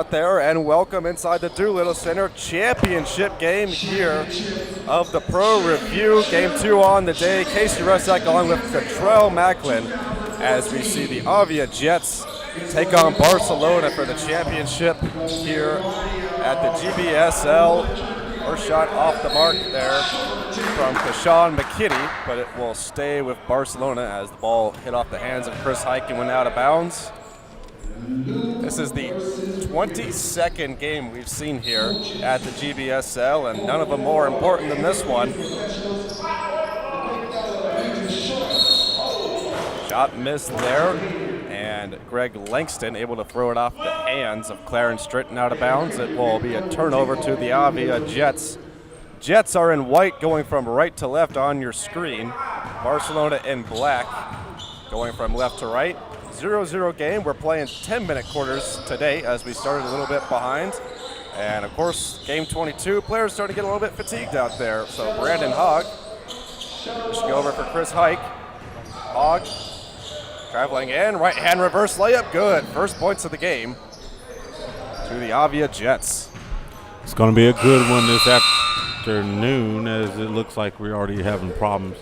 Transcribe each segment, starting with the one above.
out there, and welcome inside the Doolittle Center championship game here of the Pro Review. Game 2 on the day. Casey Russack along with Cottrell Macklin as we see the Avia Jets take on Barcelona for the championship here at the GBSL. First shot off the mark there from Kashawn McKinney, but it will stay with Barcelona as the ball hit off the hands of Chris Hike and went out of bounds. This is the 22nd game we've seen here at the GBSL, and none of them more important than this one. Shot missed there, and Greg Langston able to throw it off the hands of Clarence Stritton out of bounds. It will be a turnover to the Avia Jets. Jets are in white going from right to left on your screen. Barcelona in black going from left to right. 0-0 game. We're playing 10-minute quarters today as we started a little bit behind. And of course, game 22, players starting to get a little bit fatigued out there. So Brandon Hogg, pushing over for Chris Hike. Hogg traveling in, right hand reverse layup, good. First points of the game to the Avia Jets. It's going to be a good one this afternoon, as it looks like we're already having problems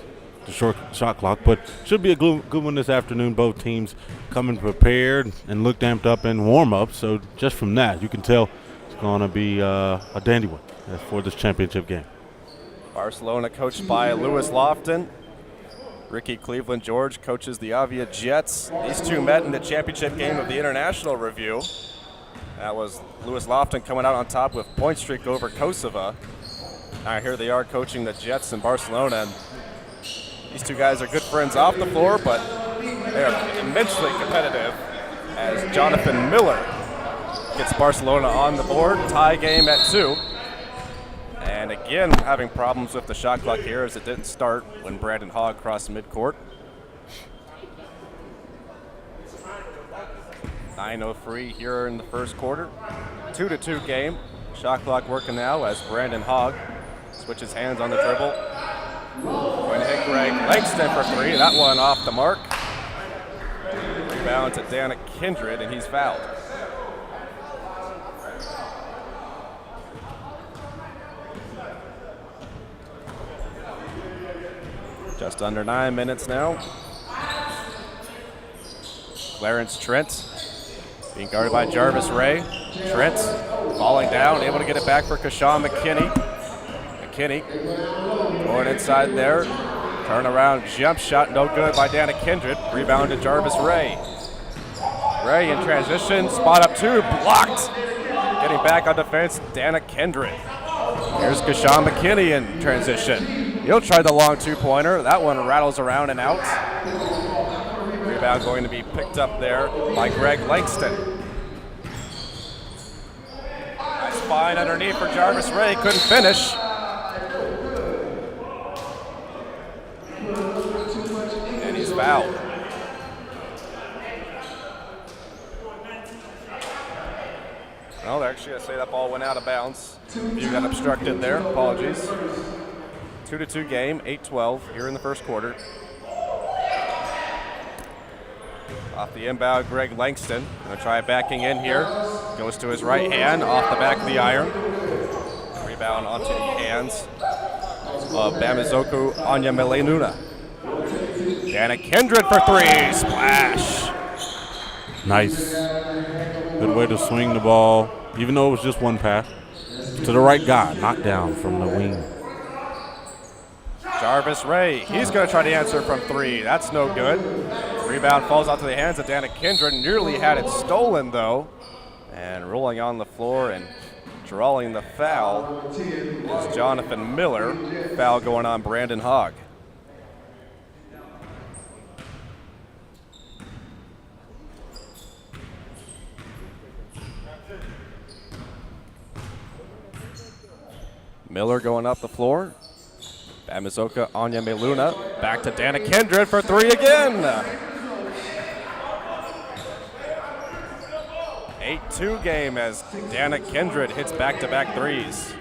the short shot clock, but should be a good one this afternoon. Both teams coming prepared and look amped up in warm-up, so just from that you can tell it's going to be a dandy one for this championship game. Barcelona coached by Lewis Lofton. Ricky Cleveland George coaches the Avia Jets. These two met in the championship game of the International Review. That was Lewis Lofton coming out on top with point streak over Kosovo. Now here they are coaching the Jets in Barcelona. And these two guys are good friends off the floor, but they are immensely competitive as Jonathan Miller gets Barcelona on the board. Tie game at 2. And again, having problems with the shot clock here as it didn't start when Brandon Hogg crossed midcourt. 9:03 here in the first quarter. 2-2 game. Shot clock working now as Brandon Hogg switches hands on the dribble. Going to hit Greg Langston for 3. That one off the mark. Rebound to Dana Kindred, and he's fouled. Just under 9 minutes now. Clarence Trent being guarded by Jarvis Ray. Trent falling down, able to get it back for Kashawn McKinney. McKinney going inside there. Turn around jump shot, no good by Dana Kindred. Rebound to Jarvis Ray. Ray in transition, spot up 2, blocked. Getting back on defense, Dana Kindred. Here's Kashawn McKinney in transition. He'll try the long 2-pointer. That one rattles around and out. Rebound going to be picked up there by Greg Langston. Nice find underneath for Jarvis Ray, couldn't finish. And he's fouled. Well, actually, I say that ball went out of bounds. You got obstructed there. Apologies. 2-2 game, 8-12 here in the first quarter. Off the inbound, Greg Langston. Gonna try backing in here. Goes to his right hand, off the back of the iron. Rebound onto the hands of Bamizoku Onyamelenuna. Dana Kindred for 3, splash. Nice. Good way to swing the ball, even though it was just one pass. To the right guy, knocked down from the wing. Jarvis Ray, he's going to try to answer from 3. That's no good. Rebound falls out to the hands of Dana Kindred. Nearly had it stolen, though. And rolling on the floor and drawing the foul is Jonathan Miller. Foul going on Brandon Hogg. Miller going up the floor. Bamizoka Onyamelenuna back to Dana Kindred for 3 again. 8-2 game as Dana Kindred hits back-to-back 3s.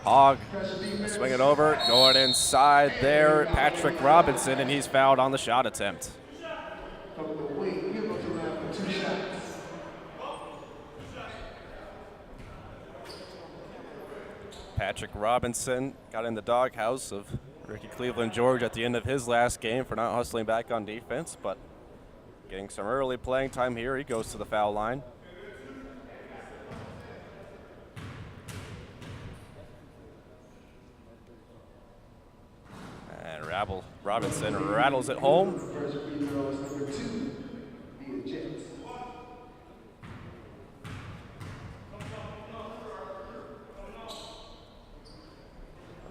Hogg swing it over, going inside there, Patrick Robinson, and he's fouled on the shot attempt. Patrick Robinson got in the doghouse of Ricky Cleveland George at the end of his last game for not hustling back on defense, but getting some early playing time here. He goes to the foul line. And Robinson rattles it home.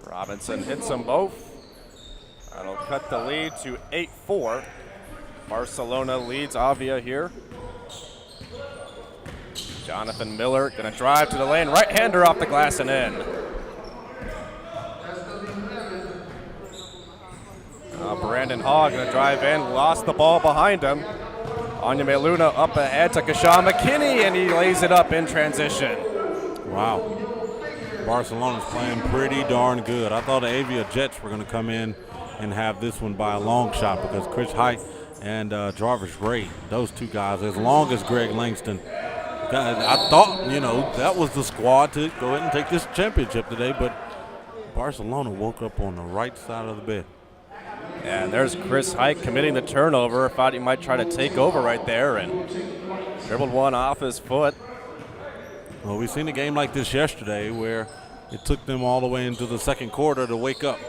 Robinson hits them both. That'll cut the lead to 8-4. Barcelona leads Avia here. Jonathan Miller gonna drive to the lane, right-hander off the glass and in. Brandon Hogg gonna drive in, lost the ball behind him. Onyeme Luna up ahead to Kashawn McKinney, and he lays it up in transition. Wow. Barcelona's playing pretty darn good. I thought the Avia Jets were going to come in and have this one by a long shot because Chris Height and Jarvis Gray, those two guys, as long as Greg Langston, I thought, that was the squad to go ahead and take this championship today, but Barcelona woke up on the right side of the bed. And there's Chris Height committing the turnover. Thought he might try to take over right there and dribbled one off his foot. Well, we've seen a game like this yesterday where it took them all the way into the second quarter to wake up.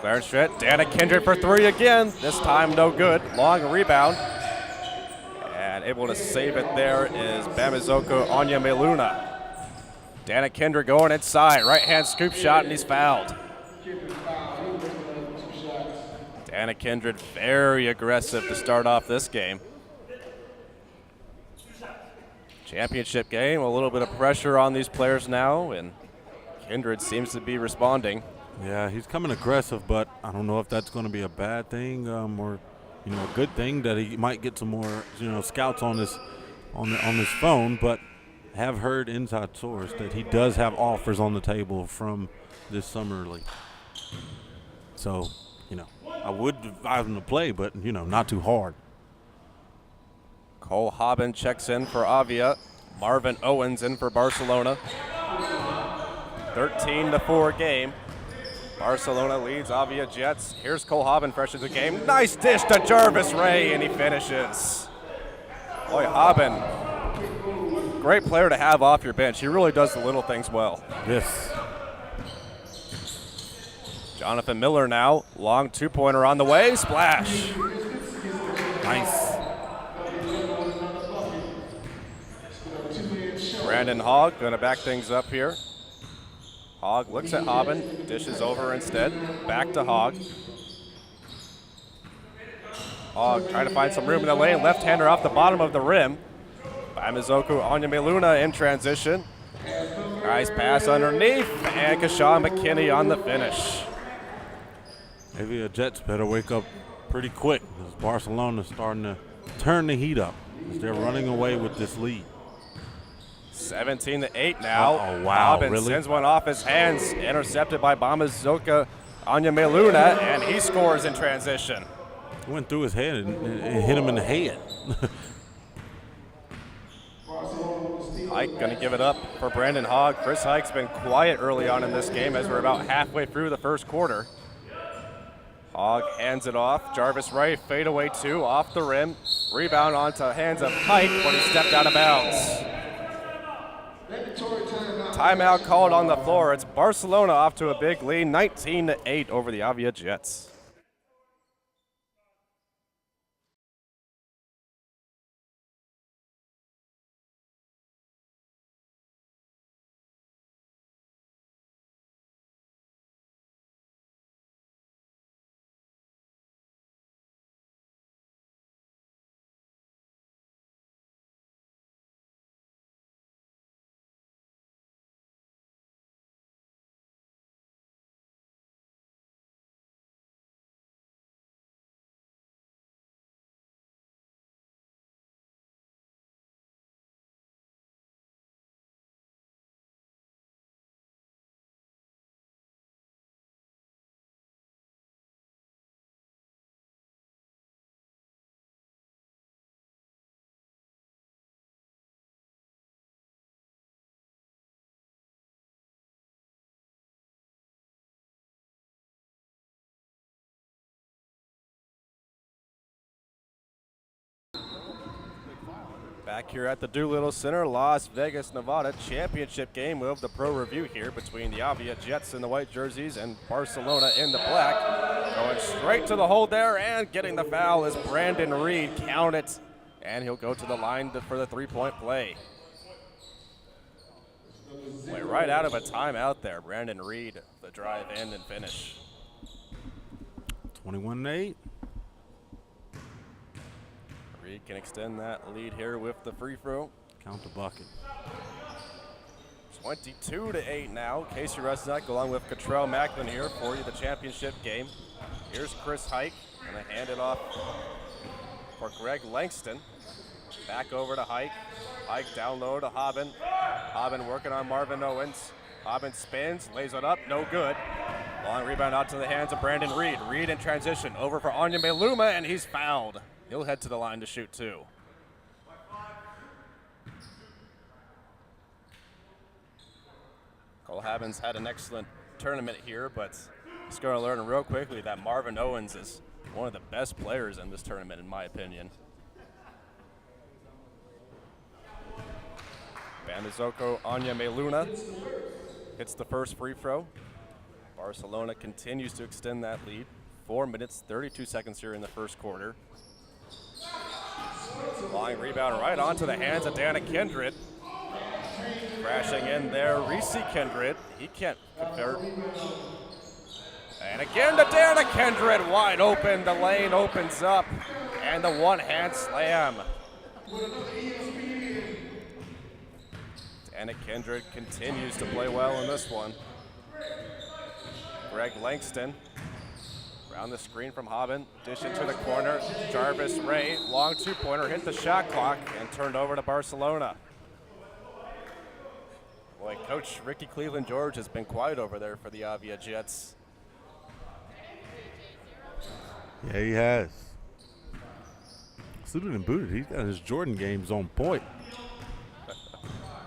Clarence Stritt, Dana Kindred for three again. This time no good. Long rebound. And able to save it there is Bamizoko Onyeme Luna. Dana Kindred going inside. Right-hand scoop shot, and he's fouled. Dana Kindred very aggressive to start off this game. Championship game, a little bit of pressure on these players now, and Kindred seems to be responding. Yeah, he's coming aggressive, but I don't know if that's going to be a bad thing or a good thing that he might get some more scouts on this phone. But I have heard inside source that he does have offers on the table from this summer league. So I would advise him to play, but not too hard. Cole Hobbin checks in for Avia. Marvin Owens in for Barcelona. 13-4 game. Barcelona leads Avia Jets. Here's Cole Hobbin fresh into the game. Nice dish to Jarvis Ray, and he finishes. Boy, Hobbin, great player to have off your bench. He really does the little things well. Yes. Jonathan Miller now. Long two-pointer on the way. Splash. Nice. Brandon Hogg going to back things up here. Hogg looks at Hobbin, dishes over instead. Back to Hogg. Hogg trying to find some room in the lane. Left-hander off the bottom of the rim. Bamizoku Onyeme Luna in transition. Nice pass underneath, and Kashawn McKinney on the finish. Avia Jets better wake up pretty quick as Barcelona's starting to turn the heat up as they're running away with this lead. 17-8 now. Oh, wow, Hobbin really? sends one off his hands, intercepted by Bamizoku Onyeme Luna, and he scores in transition. It went through his head and hit him in the head. Hike going to give it up for Brandon Hogg. Chris Hike's been quiet early on in this game as we're about halfway through the first quarter. Hogg hands it off. Jarvis Ray, fadeaway two, off the rim. Rebound onto hands of Hike, but he stepped out of bounds. Timeout called on the floor. It's Barcelona off to a big lead, 19-8 over the Avia Jets. Back here at the Doolittle Center, Las Vegas, Nevada, championship game of the Pro Review here between the Avia Jets in the white jerseys and Barcelona in the black. Going straight to the hole there and getting the foul is Brandon Reed. Count it, and he'll go to the line for the three-point play. Play right out of a timeout there. Brandon Reed, the drive in and finish. 21-8. Reed can extend that lead here with the free throw. Count the bucket. 22-8 now. Casey Resnick along with Cottrell Macklin here for you, the championship game. Here's Chris Hike, and they hand it off for Greg Langston. Back over to Hike. Hike down low to Hobbin. Hobbin working on Marvin Owens. Hobbin spins, lays it up, no good. Long rebound out to the hands of Brandon Reed. Reed in transition, over for Anya Meluma, and he's fouled. He'll head to the line to shoot two. Cole Havens had an excellent tournament here, but he's going to learn real quickly that Marvin Owens is one of the best players in this tournament, in my opinion. Bamizoko Anya Meluna hits the first free throw. Barcelona continues to extend that lead. 4 minutes, 32 seconds here in the first quarter. Long rebound right onto the hands of Dana Kindred. Crashing in there, Reese Kindred. He can't convert. And again to Dana Kindred, wide open. The lane opens up, and the one-hand slam. Dana Kindred continues to play well in this one. Greg Langston. Around the screen from Hobbin, dish into the corner. Jarvis Ray, long two-pointer, hit the shot clock and turned over to Barcelona. Boy, Coach Ricky Cleveland George has been quiet over there for the Avia Jets. Yeah, he has. Suited and booted, he's got his Jordan games on point.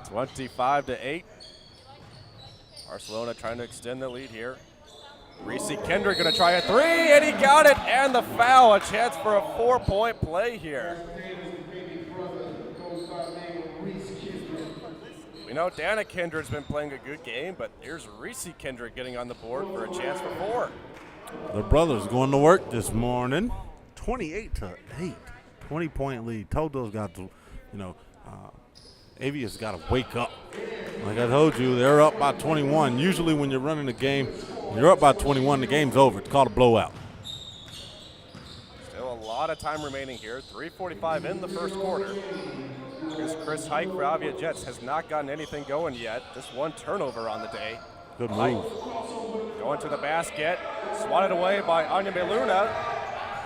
25-8. Barcelona trying to extend the lead here. Reese Kendrick going to try a three, and he got it, and the foul. A chance for a 4-point play here. We know Dana Kendrick's been playing a good game, but here's Reese Kendrick getting on the board for a chance for 4. The brothers going to work this morning. 28-8, 20-point lead. Told those guys to, Avia's got to wake up. Like I told you, they're up by 21. Usually when you're running a game, you're up by 21, the game's over. It's called a blowout. Still a lot of time remaining here. 3:45 in the first quarter. Here's Chris Hike for Avia Jets. Has not gotten anything going yet. Just one turnover on the day. Good Hike move. going to the basket. Swatted away by Anya Meluna.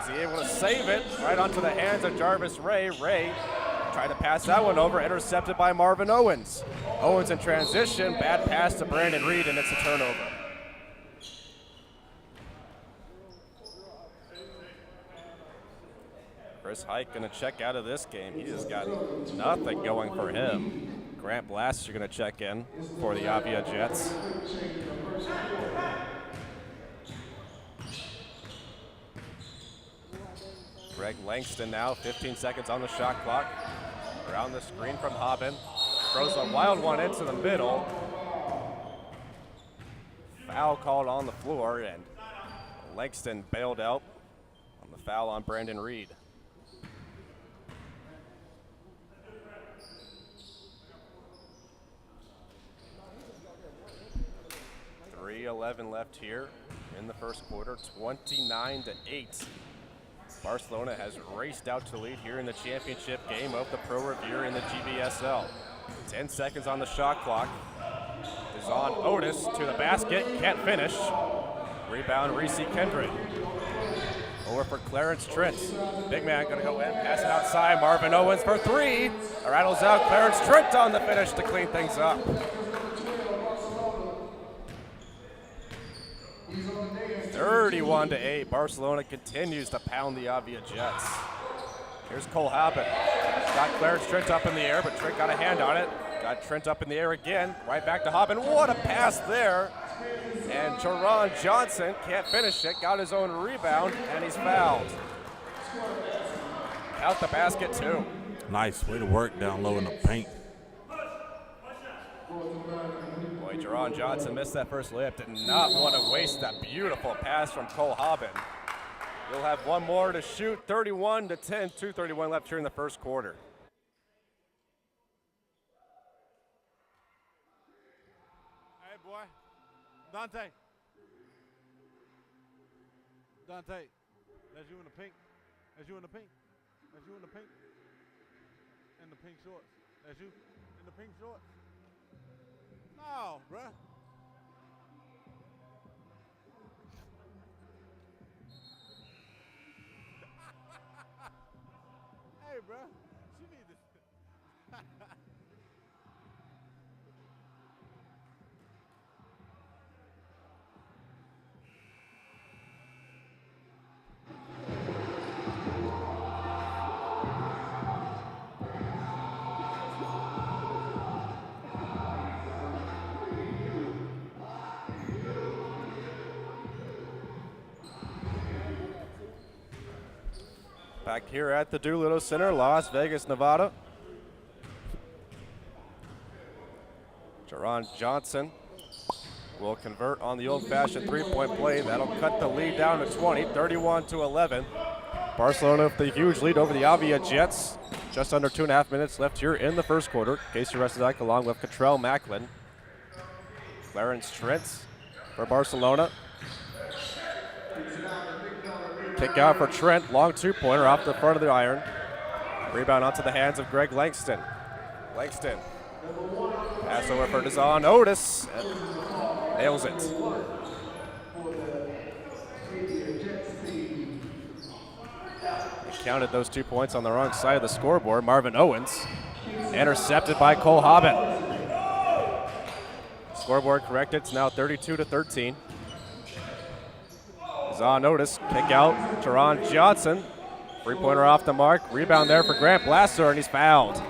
Is he able to save it? Right onto the hands of Jarvis Ray. Ray tried to pass that one over. Intercepted by Marvin Owens. Owens in transition. Bad pass to Brandon Reed, and it's a turnover. Chris Hike going to check out of this game. He has got nothing going for him. Grant Blaster going to check in for the Avia Jets. Greg Langston now, 15 seconds on the shot clock. Around the screen from Hobbin. Throws a wild one into the middle. Foul called on the floor, and Langston bailed out on the foul on Brandon Reed. 3:11 left here in the first quarter, 29-8. Barcelona has raced out to lead here in the championship game of the Pro Review in the GBSL. 10 seconds on the shot clock. Dizon Otis to the basket, can't finish. Rebound, Reese Kendrick. Over for Clarence Trent. Big man gonna go in, pass it outside. Marvin Owens for three. Rattles out, Clarence Trent on the finish to clean things up. 31-8, Barcelona continues to pound the Avia Jets. Here's Cole Hobbin. Got Clarence Trent up in the air, but Trent got a hand on it. Got Trent up in the air again, right back to Hobbin. What a pass there. And Jerron Johnson can't finish it, got his own rebound, and he's fouled. Out the basket too. Nice way to work down low in the paint. Boy, Jerron Johnson missed that first layup. Did not want to waste that beautiful pass from Cole Hobbin. He'll have one more to shoot. 31-10, 2:31 left here in the first quarter. Hey, boy. Dante, that's you in the pink. That's you in the pink. That's you in the pink. In the pink shorts. That's you in the pink shorts. No, bruh. Hey, bruh. She need this. Back here at the Doolittle Center, Las Vegas, Nevada. Jerron Johnson will convert on the old-fashioned three-point play. That'll cut the lead down to 20, 31-11. Barcelona with the huge lead over the Avia Jets. Just under 2.5 minutes left here in the first quarter. Casey Residike along with Cottrell Macklin. Clarence Trent for Barcelona. Kick out for Trent, long two-pointer off the front of the iron. Rebound onto the hands of Greg Langston. Langston, pass over for Dazon Otis, nails it. He counted those 2 points on the wrong side of the scoreboard. Marvin Owens, intercepted by Cole Hobbin. Scoreboard corrected, it's now 32-13. Zahn Otis, kick out, Jerron Johnson. Three-pointer off the mark, rebound there for Grant Blasser, and he's fouled.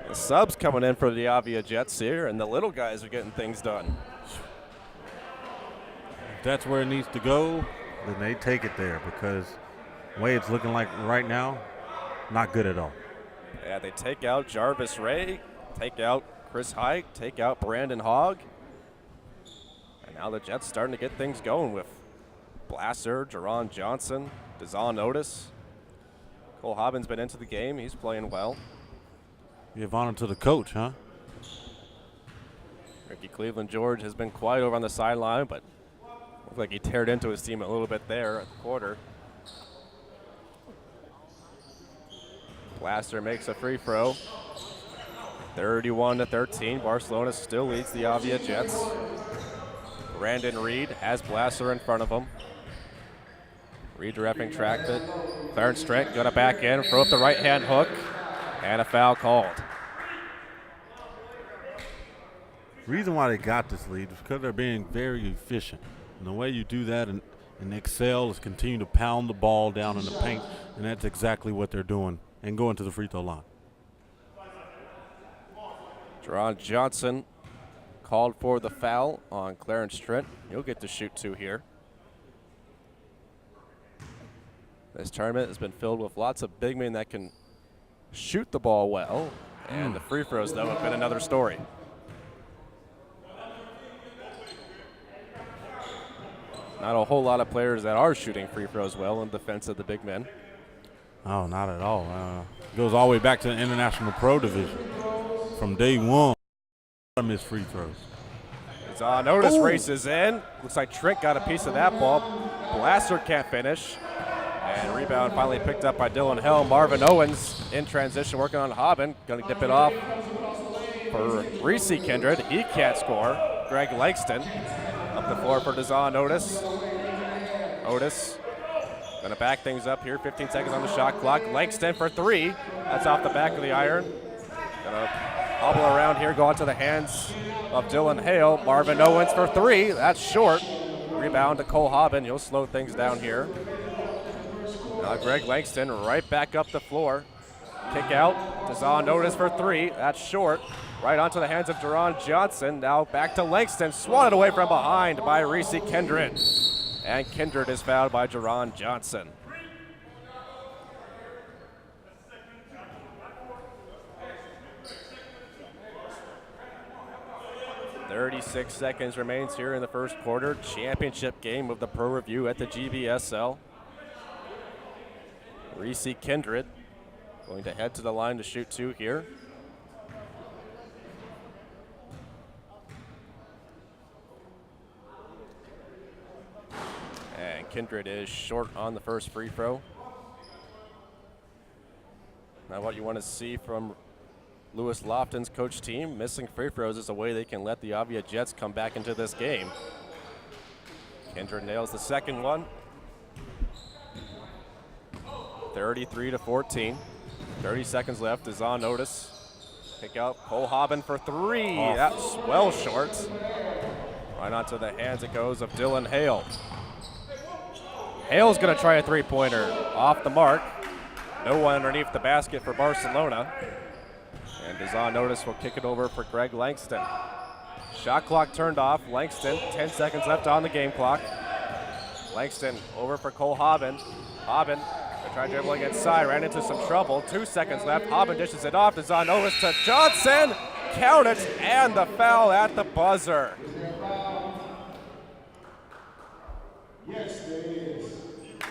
The subs coming in for the Avia Jets here, and the little guys are getting things done. If that's where it needs to go, then they take it there, because the way it's looking like right now, not good at all. Yeah, they take out Jarvis Ray, take out Chris Hike, take out Brandon Hogg. And now the Jets starting to get things going with Blasser, Jerron Johnson, Dazon Otis. Cole Hobbin's been into the game. He's playing well. Give honor to the coach, huh? Ricky Cleveland George has been quiet over on the sideline, but looked like he teared into his team a little bit there at the quarter. Blasser makes a free throw. 31-13. Barcelona still leads the Avia Jets. Brandon Reed has Blasser in front of him. Redirecting track it. Clarence Trent gonna back in, throw up the right hand hook, and a foul called. Reason why they got this lead is because they're being very efficient. And the way you do that and excel is continue to pound the ball down in the paint, and that's exactly what they're doing, and going to the free throw line. Jerron Johnson called for the foul on Clarence Trent. He'll get to shoot two here. This tournament has been filled with lots of big men that can shoot the ball well, and the free throws, though, have been another story. Not a whole lot of players that are shooting free throws well in defense of the big men. Oh, not at all. Goes all the way back to the International Pro Division. From day one, missed free throws. Zahn Otis races in. Looks like Trent got a piece of that ball. Blasser can't finish. And rebound finally picked up by Dylan Hill. Marvin Owens in transition working on Hobbin. Going to dip it off for Reese Kindred. He can't score. Greg Langston up the floor for Dazon Otis. Otis going to back things up here. 15 seconds on the shot clock. Langston for three. That's off the back of the iron. Going to hobble around here, go onto the hands of Dylan Hale. Marvin Owens for three. That's short. Rebound to Cole Hobbin. He'll slow things down here. Now Greg Langston right back up the floor. Kick out. Dazon Otis for three. That's short. Right onto the hands of Jerron Johnson. Now back to Langston. Swatted away from behind by Reese Kindred. And Kindred is fouled by Jerron Johnson. 36 seconds remains here in the first quarter. Championship game of the Pro Review at the GBSL. Reese Kindred going to head to the line to shoot 2 here. And Kindred is short on the first free throw. Now what you want to see from Lewis Lofton's coach team, missing free throws is a way they can let the Avia Jets come back into this game. Kindred nails the second one. 33-14. 30 seconds left. Is on notice. Pick out Cole Hobbin for 3. That's well short. Right onto the hands it goes of Dylan Hale. Hale's going to try a three-pointer. Off the mark. No one underneath the basket for Barcelona. And is on notice. Will kick it over for Greg Langston. Shot clock turned off. Langston, 10 seconds left on the game clock. Langston over for Cole Hobbin. Hobbin tried dribbling inside, ran into some trouble. 2 seconds left. Hobbin dishes it off. Is on notice to Johnson. Count it, and the foul at the buzzer.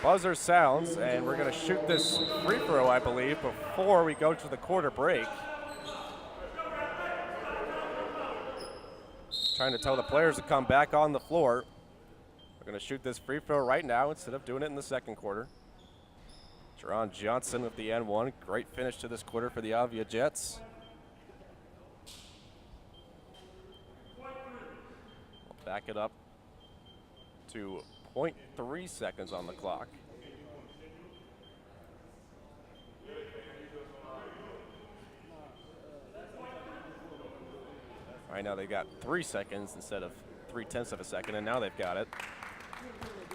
Buzzer sounds, and we're going to shoot this free throw, I believe, before we go to the quarter break. Trying to tell the players to come back on the floor. We're going to shoot this free throw right now instead of doing it in the second quarter. Jerron Johnson with the N1. Great finish to this quarter for the Avia Jets. We'll back it up to 0.3 seconds on the clock. Right now they've got 3 seconds instead of 0.3 of a second, and now they've got it.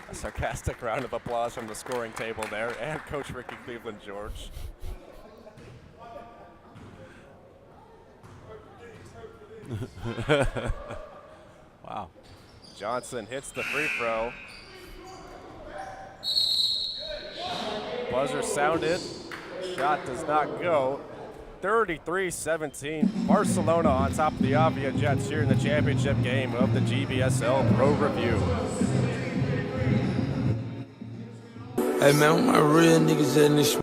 A sarcastic round of applause from the scoring table there, and Coach Ricky Cleveland George. Wow. Johnson hits the free throw. Buzzer sounded. Shot does not go. 33-17. Barcelona on top of the Avia Jets here in the championship game of the GBSL Pro Review. Hey man, my real niggas in this man.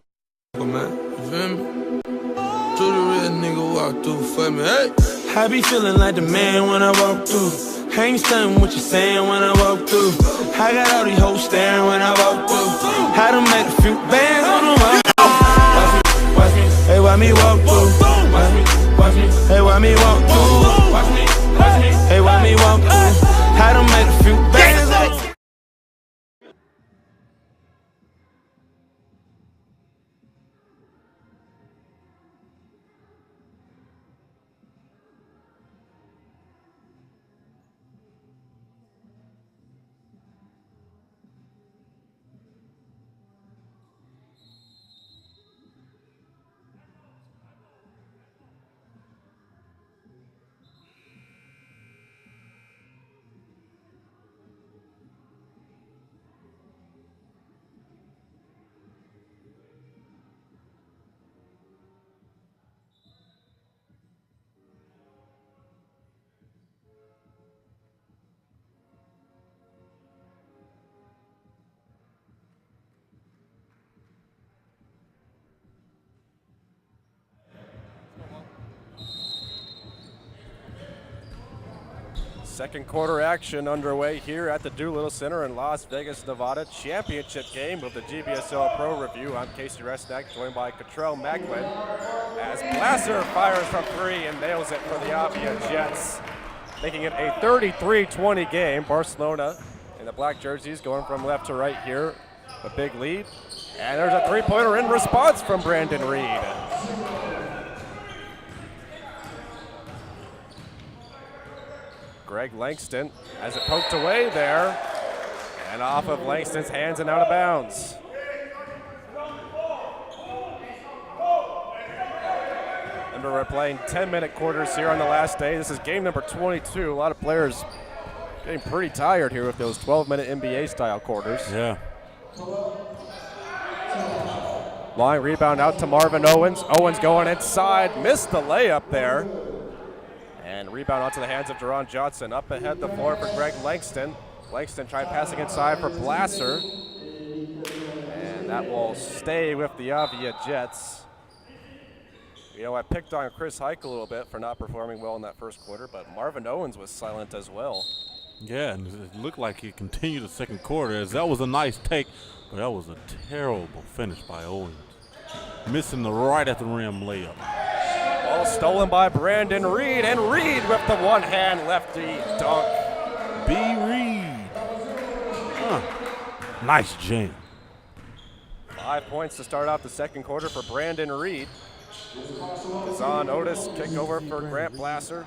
You feel me? To the real nigga walk through for me. Hey, I be feeling like the man when I walk through. I ain't stunning what you saying when I walk through. I got all these hoes staring when I walk through. I done made a few bands on them. Watch me, hey, why me walk through? Watch me, hey, why me walk through? Watch me, hey, why me walk through? I done made a few bands on them. Second quarter action underway here at the Doolittle Center in Las Vegas, Nevada. Championship game of the GBSL Pro Review. I'm Casey Resnack, joined by Cottrell Macklin. As Blasser fires from 3 and nails it for the Avia Jets, making it a 33-20 game. Barcelona in the black jerseys going from left to right here. A big lead. And there's a three-pointer in response from Brandon Reed. Greg Langston has it poked away there, and off of Langston's hands and out of bounds. Remember, we're playing 10-minute quarters here on the last day. This is game number 22. A lot of players getting pretty tired here with those 12-minute NBA-style quarters. Yeah. Line rebound out to Marvin Owens. Owens going inside, missed the layup there. And rebound onto the hands of Jerron Johnson. Up ahead the floor for Greg Langston. Langston tried passing inside for Blasser. And that will stay with the Avia Jets. You know, I picked on Chris Hike a little bit for not performing well in that first quarter, but Marvin Owens was silent as well. Yeah, and it looked like he continued the second quarter, as that was a nice take, but that was a terrible finish by Owens. Missing the right at the rim layup. Ball stolen by Brandon Reed, and Reed with the one-hand lefty dunk. B. Reed. Nice jam. 5 points to start off the second quarter for Brandon Reed. Zahn Otis kick over for Grant Blasser.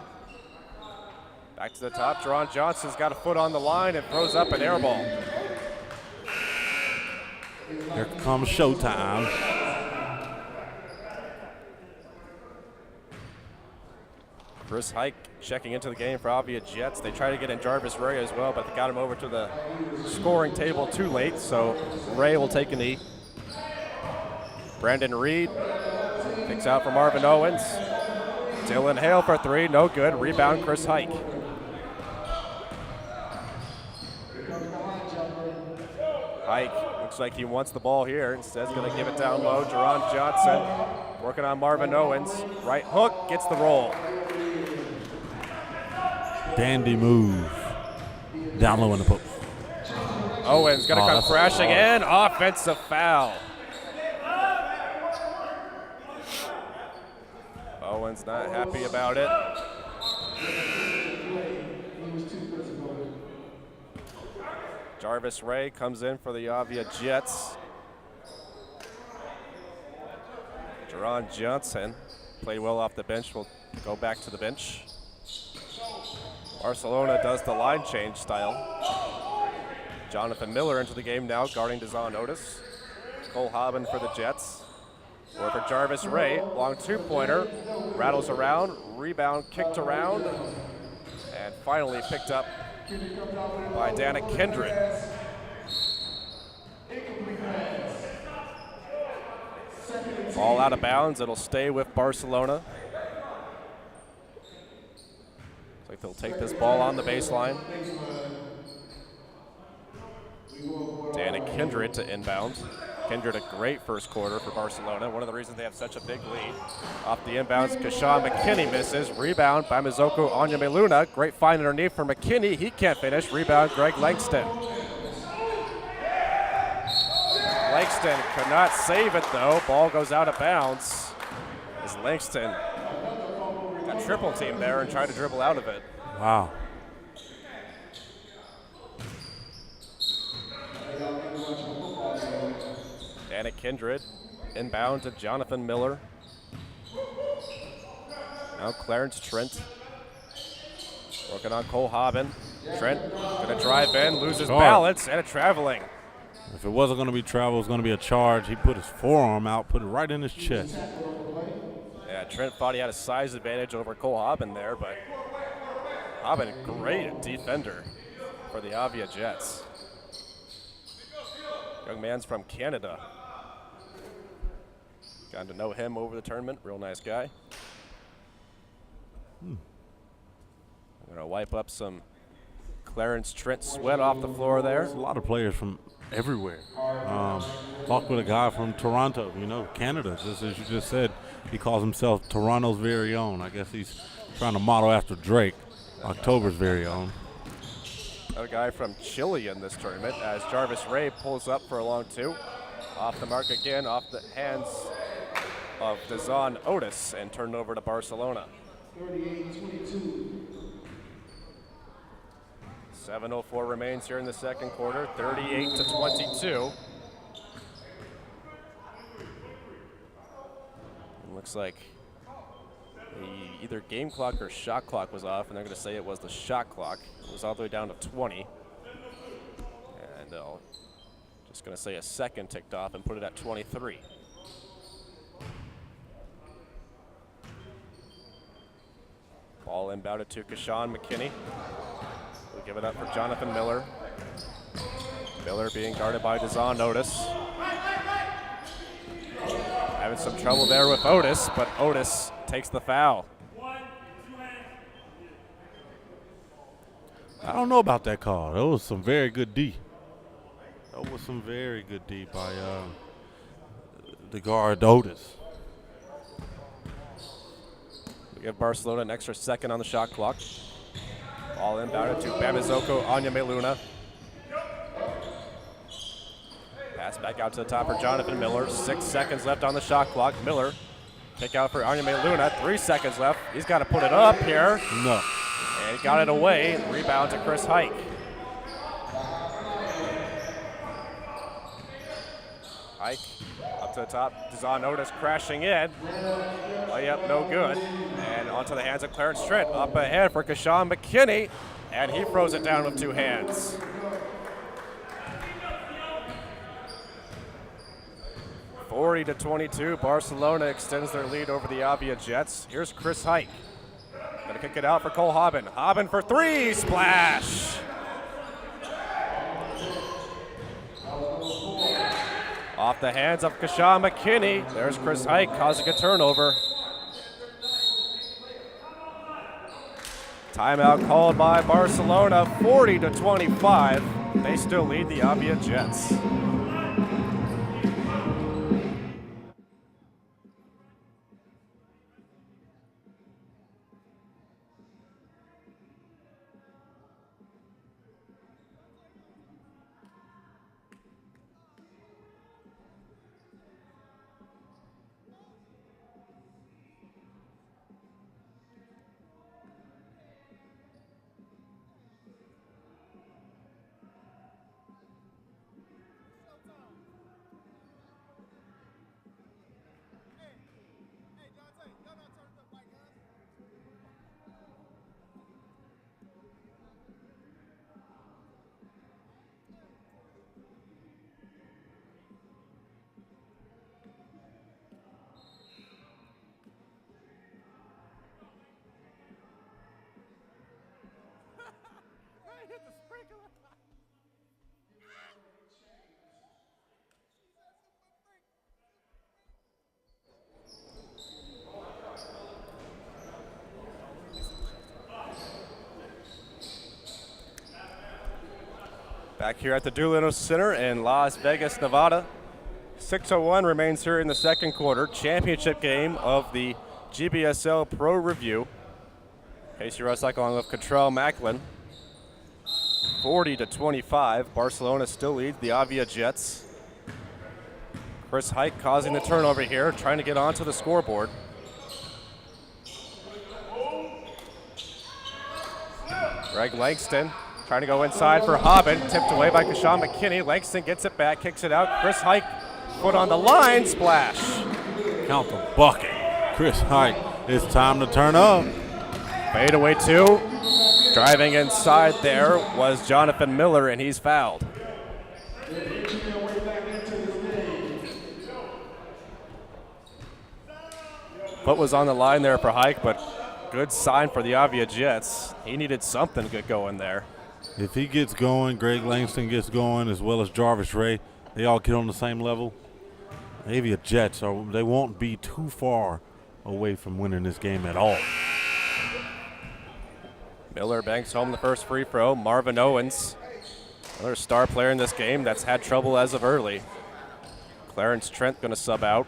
Back to the top, Jerron Johnson's got a foot on the line and throws up an air ball. Here comes showtime. Chris Hike checking into the game for Avia Jets. They try to get in Jarvis Ray as well, but they got him over to the scoring table too late, so Ray will take a knee. Brandon Reed picks out for Marvin Owens. Dylan Hale for three, no good. Rebound, Chris Hike. Hike looks like he wants the ball here. Instead, he's going to give it down low. Jerron Johnson working on Marvin Owens. Right hook, gets the roll. Dandy move. Down low in the post. Owens going to come crashing in. Offensive foul. Owens not happy about it. Jarvis Ray comes in for the Avia Jets. Jerron Johnson played well off the bench. Will go back to the bench. Barcelona does the line change style. Jonathan Miller into the game now, guarding Dazon Otis. Cole Hobbin for the Jets. Or for Jarvis Ray, long two-pointer, rattles around, rebound kicked around, and finally picked up by Dana Kindred. Ball out of bounds, it'll stay with Barcelona. Looks like they'll take this ball on the baseline. Dana Kindred to inbound. Kindred, a great first quarter for Barcelona. One of the reasons they have such a big lead. Off the inbounds, Kashawn McKinney misses. Rebound by Mizoku Onyameluna. Great find underneath for McKinney. He can't finish. Rebound, Greg Langston. Langston could not save it, though. Ball goes out of bounds as Langston got triple team there and tried to dribble out of it. Wow. Dana Kindred inbound to Jonathan Miller. Now Clarence Trent working on Cole Hobbin. Trent gonna drive in, loses balance, and a traveling. If it wasn't gonna be travel, it was gonna be a charge. He put his forearm out, put it right in his chest. Yeah, Trent thought he had a size advantage over Cole Hobbin there, but Hobbin, great defender for the Avia Jets. Young man's from Canada. Gotten to know him over the tournament. Real nice guy. I'm going to wipe up some Clarence Trent sweat off the floor there. There's a lot of players from everywhere. Talked with a guy from Toronto, Canada. Just as you just said, he calls himself Toronto's very own. I guess he's trying to model after Drake, October's very own. Another guy from Chile in this tournament as Jarvis Ray pulls up for a long two. Off the mark again, off the hands of Dazon Otis and turned over to Barcelona. 38-22. 7:04 remains here in the second quarter, 38-22. It looks like either game clock or shot clock was off, and they're going to say it was the shot clock. It was all the way down to 20. And they'll just going to say a second ticked off and put it at 23. Ball inbounded to Kashawn McKinney. We'll give it up for Jonathan Miller. Miller being guarded by Dazon Otis. Having some trouble there with Otis, but Otis takes the foul. I don't know about that call. That was some very good D. That was some very good D by the guard Otis. We give Barcelona an extra second on the shot clock. Ball inbounded to Bamizoko Onyemeluna. Pass back out to the top for Jonathan Miller. 6 seconds left on the shot clock. Miller, kick out for Onyemeluna. 3 seconds left. He's got to put it up here. No. And he got it away. Rebound to Chris Hike. Hike up to the top. Dazon Otis crashing in. Layup no good. And onto the hands of Clarence Stritt. Up ahead for Kashawn McKinney. And he throws it down with 2 hands. (40-22). Barcelona extends their lead over the Avia Jets. Here's Chris Hike. Gonna kick it out for Cole Hobbin. Hobbin for 3. Splash! Off the hands of Kashawn McKinney. There's Chris Hike causing a turnover. Timeout called by Barcelona. 40-25. They still lead the Avia Jets. Back here at the Doolittle Center in Las Vegas, Nevada. 6:01 remains here in the second quarter. Championship game of the GBSL Pro Review. Casey Russell along with Cottrell Macklin. 40-25. Barcelona still leads the Avia Jets. Chris Hike causing the turnover here, trying to get onto the scoreboard. Greg Langston trying to go inside for Hobbin. Tipped away by Kashawn McKinney. Langston gets it back, kicks it out. Chris Hike, foot on the line, splash. Count the bucket. Chris Hike, it's time to turn up. Fade away 2. Driving inside there was Jonathan Miller, and he's fouled. Foot was on the line there for Hike, but good sign for the Avia Jets. He needed something good going there. If he gets going, Greg Langston gets going, as well as Jarvis Ray, they all get on the same level. Avia Jets, they won't be too far away from winning this game at all. Miller banks home the first free throw. Marvin Owens, another star player in this game that's had trouble as of early. Clarence Trent going to sub out.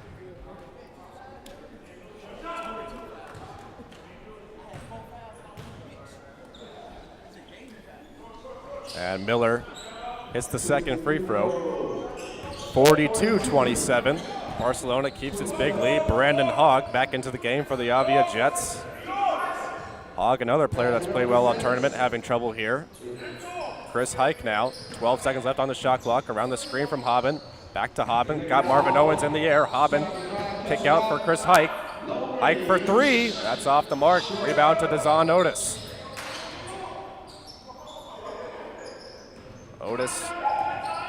And Miller hits the second free throw. 42-27. Barcelona keeps its big lead. Brandon Hogg back into the game for the Avia Jets. Hogg, another player that's played well all tournament, having trouble here. Chris Hike now. 12 seconds left on the shot clock. Around the screen from Hobbin. Back to Hobbin. Got Marvin Owens in the air. Hobbin, kick out for Chris Hike. Hike for 3. That's off the mark. Rebound to Dazon Otis. Otis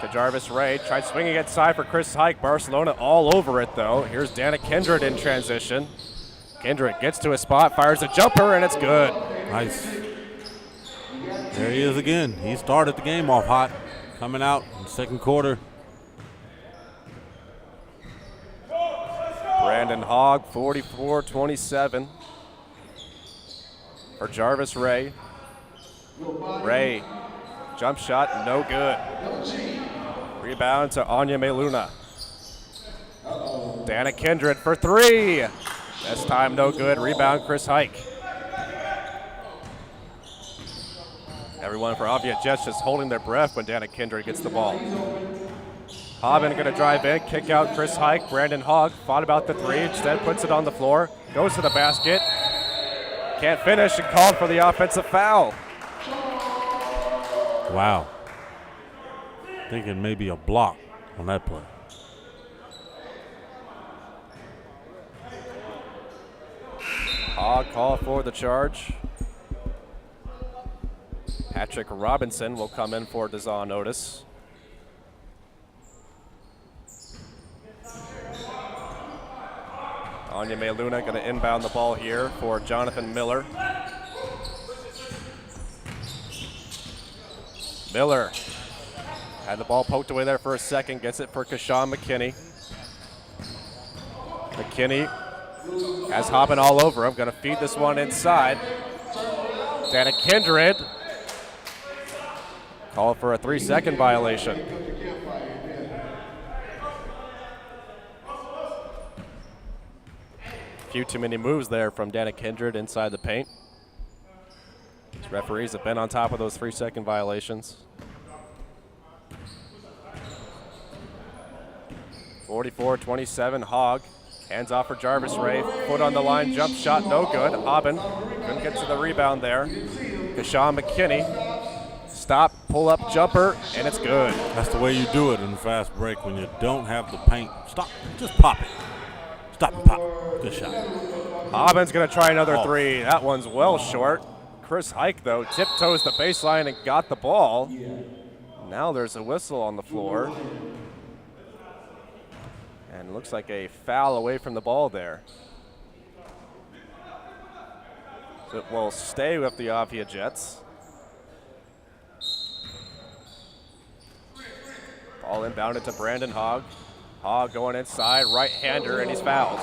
to Jarvis Ray. Tried swinging inside for Chris Hike. Barcelona all over it, though. Here's Dana Kindred in transition. Kindred gets to his spot, fires a jumper, and it's good. Nice. There he is again. He started the game off hot, coming out in the second quarter. Brandon Hogg, 44-27 for Jarvis Ray. Ray, jump shot, no good. Rebound to Anya Meluna. Dana Kindred for three. This time no good. Rebound Chris Hike. Everyone for Avia Jets just holding their breath when Dana Kindred gets the ball. Hobbin going to drive in, kick out Chris Hike. Brandon Hogg fought about the three, instead puts it on the floor, goes to the basket. Can't finish and called for the offensive foul. Wow. Thinking maybe a block on that play. Hogg called for the charge. Patrick Robinson will come in for Dazon Otis. Anya Meluna going to inbound the ball here for Jonathan Miller. Miller had the ball poked away there for a second, gets it for Kashawn McKinney. McKinney has Hobbin all over him, going to feed this one inside. Dana Kindred called for a 3-second violation. Few too many moves there from Dana Kindred inside the paint. These referees have been on top of those 3-second violations. 44-27, Hogg. Hands off for Jarvis Ray. Foot on the line, jump shot, no good. Hobbin couldn't get to the rebound there. Kashawn McKinney. Stop, pull up jumper, and it's good. That's the way you do it in a fast break when you don't have the paint. Stop, just pop it. Stop and pop. Good shot. Hobbin's going to try another three. That one's well short. Chris Hike, though, tiptoes the baseline and got the ball. Now there's a whistle on the floor. And it looks like a foul away from the ball there. So it will stay with the Avia Jets. Ball inbounded to Brandon Hogg. Hogg going inside, right-hander, and he's fouled.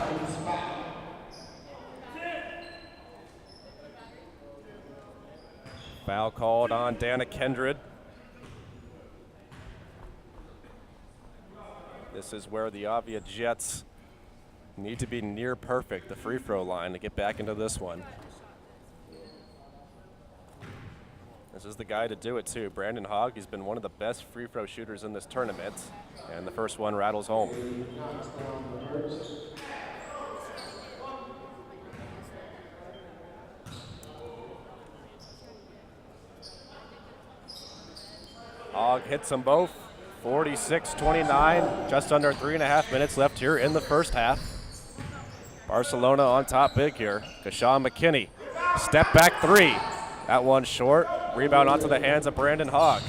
Foul called on Dana Kindred. This is where the Avia Jets need to be near perfect, the free throw line, to get back into this one. This is the guy to do it too. Brandon Hogg, he's been one of the best free throw shooters in this tournament, and the first one rattles home. Hogg hits them both. 46-29, just under 3.5 minutes left here in the first half. Barcelona on top big here. Kashawn McKinney, step back three. That one short. Rebound onto the hands of Brandon Hogg.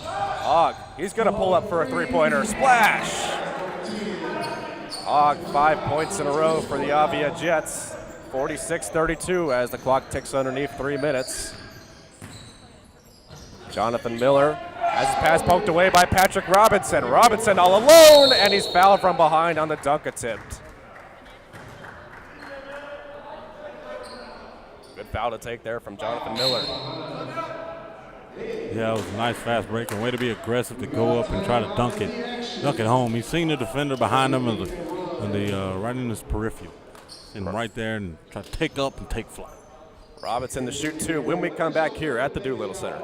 Hogg, he's going to pull up for a three-pointer. Splash! Hogg, 5 points in a row for the Avia Jets. 46-32 as the clock ticks underneath 3 minutes. Jonathan Miller has his pass poked away by Patrick Robinson. Robinson all alone, and he's fouled from behind on the dunk attempt. Good foul to take there from Jonathan Miller. Yeah, it was a nice fast break and way to be aggressive to go up and try to dunk it home. He's seen the defender behind him and right in his peripheral. And right there and try to take up and take flight. Robinson to shoot two when we come back here at the Doolittle Center.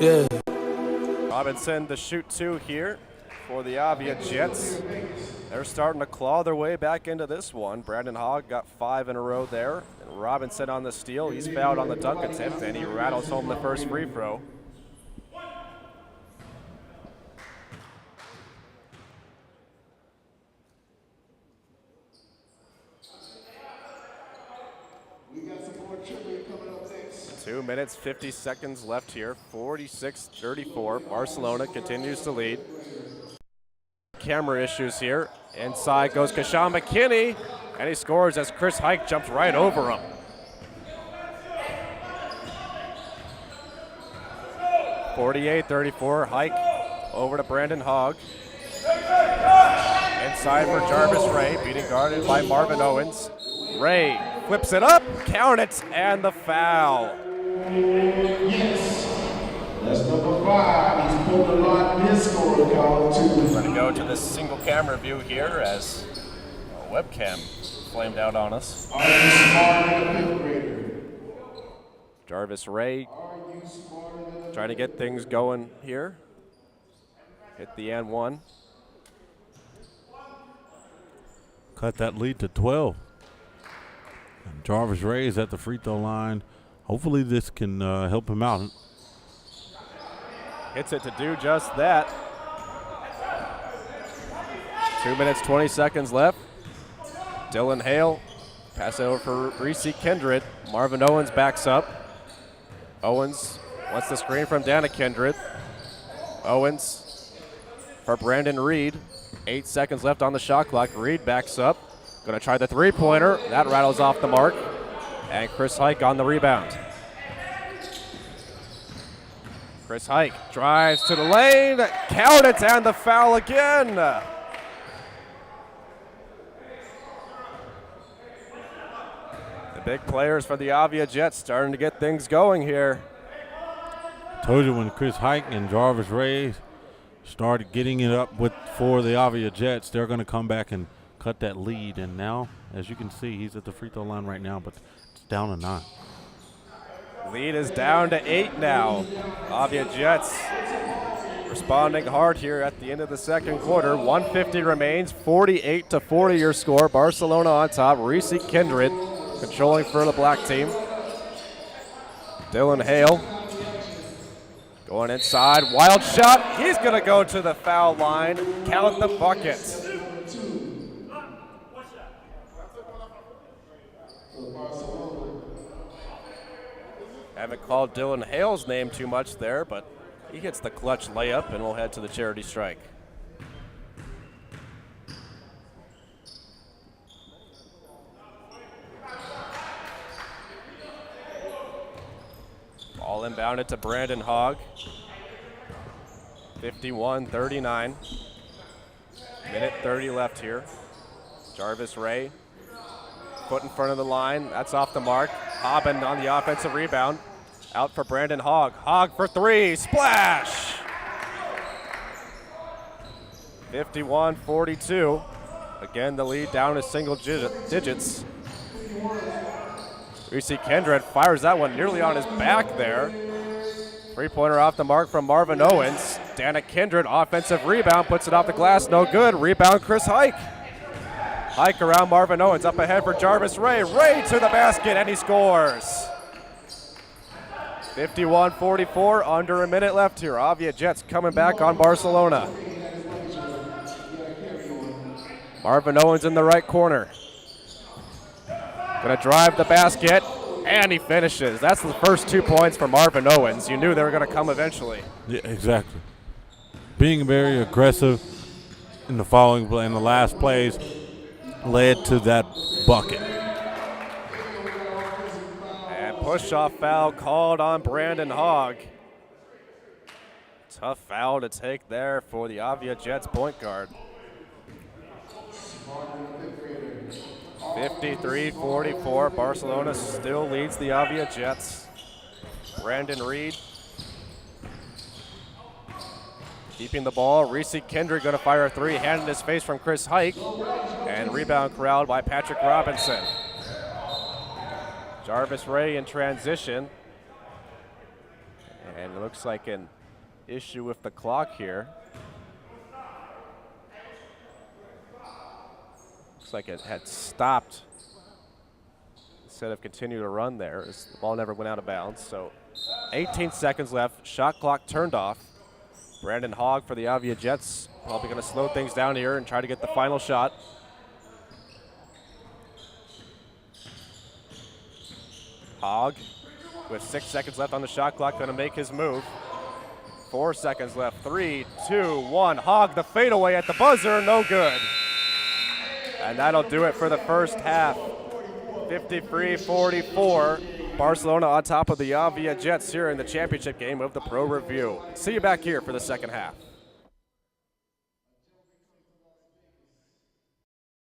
Yeah. Robinson to shoot two here for the Avia Jets. They're starting to claw their way back into this one. Brandon Hogg got 5 in a row there. And Robinson on the steal. He's fouled on the dunk attempt, and he rattles home the first free throw. We got some more trivia coming up next. 2 minutes, 50 seconds left here. 46-34. Barcelona continues to lead. Camera issues here. Inside goes Kashawn McKinney, and he scores as Chris Hike jumps right over him. (48-34). Hike over to Brandon Hogg. Inside for Jarvis Ray, beating guarded by Marvin Owens. Ray flips it up, count it, and the foul. Yes. That's number 5. He's pulled a lot in his score, y'all, too. We're going to go to this single camera view here as a webcam flamed out on us. Are you smarter than a 5th grader? Jarvis Ray Are you smarter than a trying to get things going here. Hit the and one. Cut that lead to 12. And Jarvis Ray is at the free throw line. Hopefully this can help him out. Hits it to do just that. 2 minutes, 20 seconds left. Dylan Hale, pass it over for Reese Kindred. Marvin Owens backs up. Owens wants the screen from Dana Kindred. Owens for Brandon Reed. 8 seconds left on the shot clock. Reed backs up. Gonna try the three-pointer. That rattles off the mark. And Chris Hike on the rebound. Chris Hike drives to the lane, count it, and the foul again. The big players for the Avia Jets starting to get things going here. Told you when Chris Hike and Jarvis Ray started getting it up for the Avia Jets, they're going to come back and cut that lead. And now, as you can see, he's at the free throw line right now, but it's down to 9. Lead is down to 8 now. Avia Jets responding hard here at the end of the second quarter. 150 remains, 48-40 your score. Barcelona on top. Reese Kindred controlling for the black team. Dylan Hale going inside. Wild shot. He's going to go to the foul line. Count the bucket. Haven't called Dylan Hale's name too much there, but he hits the clutch layup, and we'll head to the charity strike. Ball inbounded to Brandon Hogg. 51-39. Minute 30 left here. Jarvis Ray, foot in front of the line. That's off the mark. Hobbin on the offensive rebound. Out for Brandon Hogg. Hogg for 3. Splash! 51-42. Again, the lead down to single digits. Reese Kindred fires that one nearly on his back there. Three-pointer off the mark from Marvin Owens. Dana Kindred, offensive rebound, puts it off the glass, no good. Rebound, Chris Hike. Hike around Marvin Owens, up ahead for Jarvis Ray. Ray to the basket, and he scores. 51-44, under a minute left here. Avia Jets coming back on Barcelona. Marvin Owens in the right corner. Gonna drive the basket, and he finishes. That's the first 2 points for Marvin Owens. You knew they were gonna come eventually. Yeah, exactly. Being very aggressive in the following play, in the last plays, led to that bucket. And push-off foul called on Brandon Hogg. Tough foul to take there for the Avia Jets point guard. 53-44, Barcelona still leads the Avia Jets. Brandon Reed keeping the ball. Reese Kindred going to fire a 3, hand in his face from Chris Hike, and rebound corralled by Patrick Robinson. Jarvis Ray in transition, and it looks like an issue with the clock here. Looks like it had stopped instead of continue to run there as the ball never went out of bounds. So 18 seconds left. Shot clock turned off. Brandon Hogg for the Avia Jets probably going to slow things down here and try to get the final shot. Hogg with 6 seconds left on the shot clock, going to make his move. 4 seconds left. 3, 2, 1. Hogg the fadeaway at the buzzer, no good. And that'll do it for the first half. 53-44. Barcelona on top of the Avia Jets here in the championship game of the Pro Review. See you back here for the second half.